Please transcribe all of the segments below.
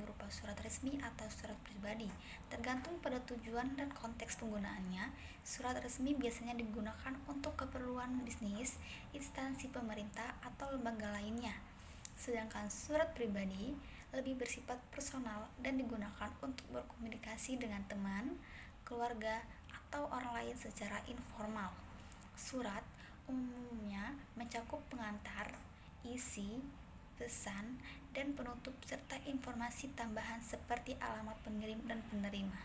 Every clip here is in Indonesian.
berupa surat resmi atau surat pribadi. Tergantung pada tujuan dan konteks penggunaannya, surat resmi biasanya digunakan untuk keperluan bisnis, instansi pemerintah, atau lembaga lainnya. Sedangkan surat pribadi lebih bersifat personal dan digunakan untuk berkomunikasi dengan teman, keluarga, atau orang lain secara informal. Surat umumnya mencakup pengantar, isi, pesan, dan penutup serta informasi tambahan seperti alamat pengirim dan penerima.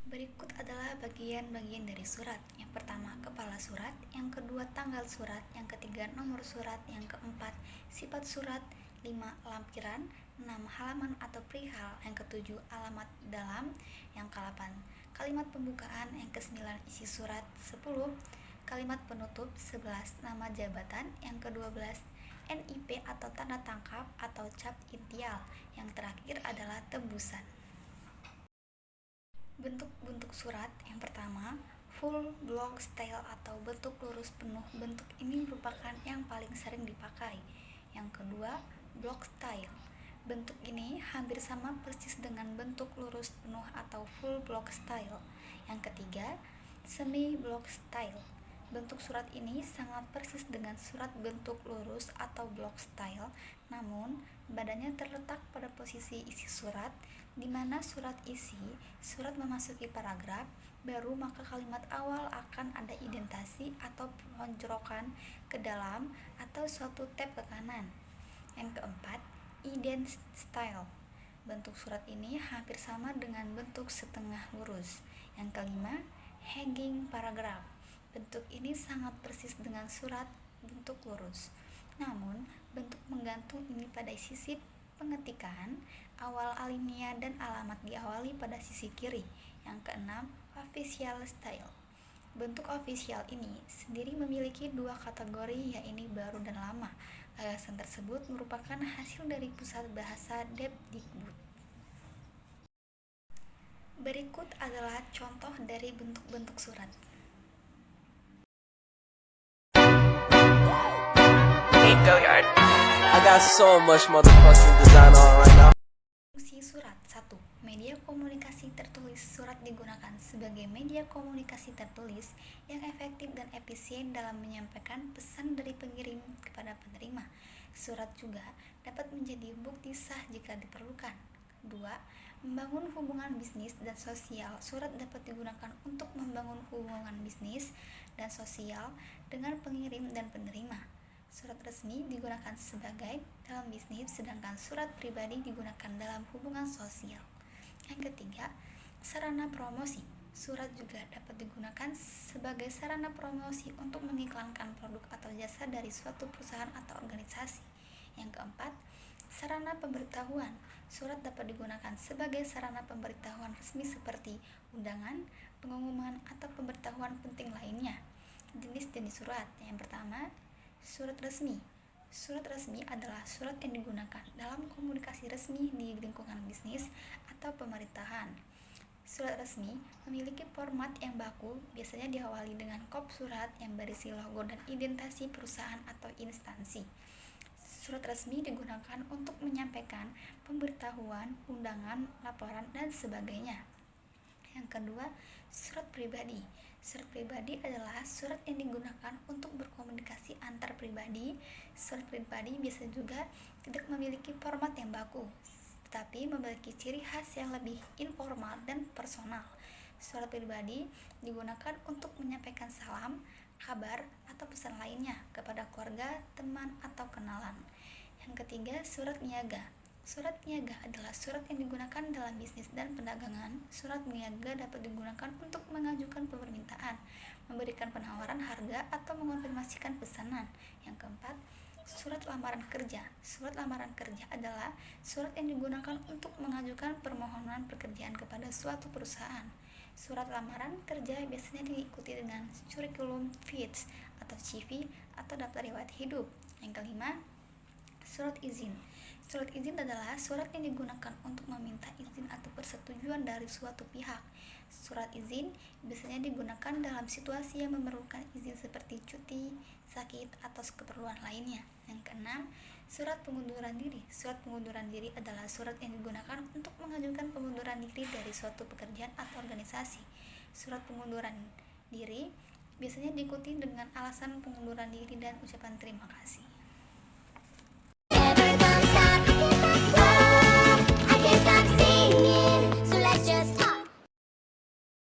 Berikut adalah bagian-bagian dari surat. Yang pertama, kepala surat, yang kedua, tanggal surat, yang ketiga, nomor surat, yang keempat, sifat surat, 5. Lampiran, 6. Halaman atau perihal, yang ketujuh, alamat dalam, yang ke-8, kalimat pembukaan, yang ke-9, isi surat, 10. Kalimat penutup, 11. Nama jabatan, yang ke-12, NIP atau tanda tangkap atau cap intial, yang terakhir adalah tembusan. Bentuk-bentuk surat. Yang pertama, full block style atau bentuk lurus penuh. Bentuk ini merupakan yang paling sering dipakai. Yang kedua, block style. Bentuk ini hampir sama persis dengan bentuk lurus penuh atau full block style. Yang ketiga, semi block style. Bentuk surat ini sangat persis dengan surat bentuk lurus atau block style, namun badannya terletak pada posisi isi surat, di mana surat isi, surat memasuki paragraf, baru maka kalimat awal akan ada indentasi atau ponjorokan ke dalam atau suatu tab ke kanan. Yang keempat, indent style. Bentuk surat ini hampir sama dengan bentuk setengah lurus. Yang kelima, hanging paragraph. Bentuk ini sangat persis dengan surat bentuk lurus. Namun, bentuk menggantung ini pada sisi pengetikan, awal alinea dan alamat diawali pada sisi kiri. Yang keenam, official style. Bentuk official ini sendiri memiliki dua kategori, yaitu baru dan lama. Gagasan tersebut merupakan hasil dari Pusat Bahasa Depdikbud. Berikut adalah contoh dari bentuk-bentuk surat. I got so much motherfucking design on right now. Fungsi surat. 1. Media komunikasi tertulis. Surat digunakan sebagai media komunikasi tertulis yang efektif dan efisien dalam menyampaikan pesan dari pengirim kepada penerima. Surat juga dapat menjadi bukti sah jika diperlukan. 2. Membangun hubungan bisnis dan sosial. Surat dapat digunakan untuk membangun hubungan bisnis dan sosial dengan pengirim dan penerima. Surat resmi digunakan sebagai dalam bisnis, sedangkan surat pribadi digunakan dalam hubungan sosial. Yang ketiga, sarana promosi. Surat juga dapat digunakan sebagai sarana promosi untuk mengiklankan produk atau jasa dari suatu perusahaan atau organisasi. Yang keempat, sarana pemberitahuan. Surat dapat digunakan sebagai sarana pemberitahuan resmi seperti undangan, pengumuman, atau pemberitahuan penting lainnya. Jenis-jenis surat. Yang pertama, surat resmi. Surat resmi adalah surat yang digunakan dalam komunikasi resmi di lingkungan bisnis atau pemerintahan. Surat resmi memiliki format yang baku, biasanya diawali dengan kop surat yang berisi logo dan indentasi perusahaan atau instansi. Surat resmi digunakan untuk menyampaikan pemberitahuan, undangan, laporan, dan sebagainya. Yang kedua, surat pribadi. Surat pribadi adalah surat yang digunakan untuk berkomunikasi antar pribadi. Surat pribadi biasa juga tidak memiliki format yang baku, tetapi memiliki ciri khas yang lebih informal dan personal. Surat pribadi digunakan untuk menyampaikan salam, kabar, atau pesan lainnya kepada keluarga, teman, atau kenalan. Yang ketiga, surat niaga. Surat niaga adalah surat yang digunakan dalam bisnis dan perdagangan. Surat niaga dapat digunakan untuk mengajukan permintaan, memberikan penawaran harga, atau mengonfirmasikan pesanan. Yang keempat, surat lamaran kerja. Surat lamaran kerja adalah surat yang digunakan untuk mengajukan permohonan pekerjaan kepada suatu perusahaan. Surat lamaran kerja biasanya diikuti dengan curriculum fit atau CV atau daftar riwayat hidup. Yang kelima, Surat izin. Surat izin adalah surat yang digunakan untuk meminta izin atau persetujuan dari suatu pihak. Surat izin biasanya digunakan dalam situasi yang memerlukan izin seperti cuti, sakit, atau keperluan lainnya. Yang keenam, surat pengunduran diri. Surat pengunduran diri adalah surat yang digunakan untuk mengajukan pengunduran diri dari suatu pekerjaan atau organisasi. Surat pengunduran diri biasanya diikuti dengan alasan pengunduran diri dan ucapan terima kasih.